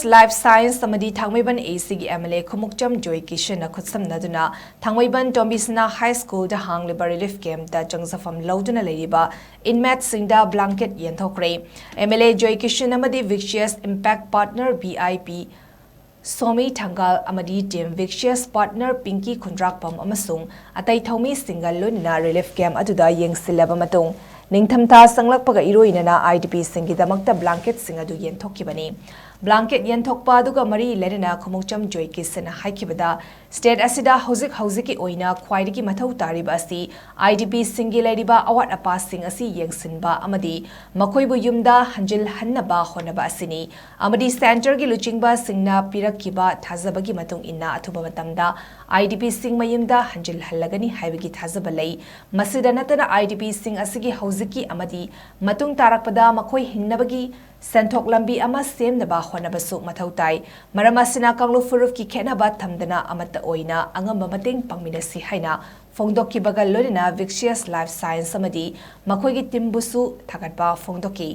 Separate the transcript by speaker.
Speaker 1: Life Science Amadi Thangmeiband AC Mla Khumukcham Joykishan Khutsamnaduna Thangmeiband TOMBISANA High School the HANGLIBA Relief Camp the CHANGJAPHAM LOUDUNA LEIRIBA INMATE SINGDA Blanket YENTHOKKHRE Mla Joykishan Amadi Victous Impact Partner BIP Somi Thangal Amadi Team Victous Partner Pinky Khundrakpam Amasung Atai Thomi Single Lunina Relief Camp Aduda Yengsilaba Matung Ningthamta Sanglakpaga Iroinana IDP Singidamakta Blanket Singadu Yenthokibani Blanket Yenthokpa aduga Mari Lerina Khumukcham Joykishan Haikibada State Asida Hoziki Oina Kwaidiki Mathau Tariba Asi IDP Singi LEIRIBA Awat Apa Sing Asi Yengsinba Amadi Makoibu Yumda Hanjil Hannaba Honaba Asini Amadi Center Gi Luchingba Singna Pirakiba Thazabagi Matung Inna Athuba Matamda IDP Sing Mayumda Hanjil Hallagani Haibagi Thazabalai Masida Natana IDP Sing Asigi Hoziki Amadi Matung Tarakpada Makoi Hinnabagi Senthok lambi ama semnaba honabasuk mathautai maramasina kanglu furuf ki khenaba thamdana amata oina angamba mateng pangminasi haina phongdokki bagal lorina Victous Life Science amadi makhoigi timbusu thagatba phongdoki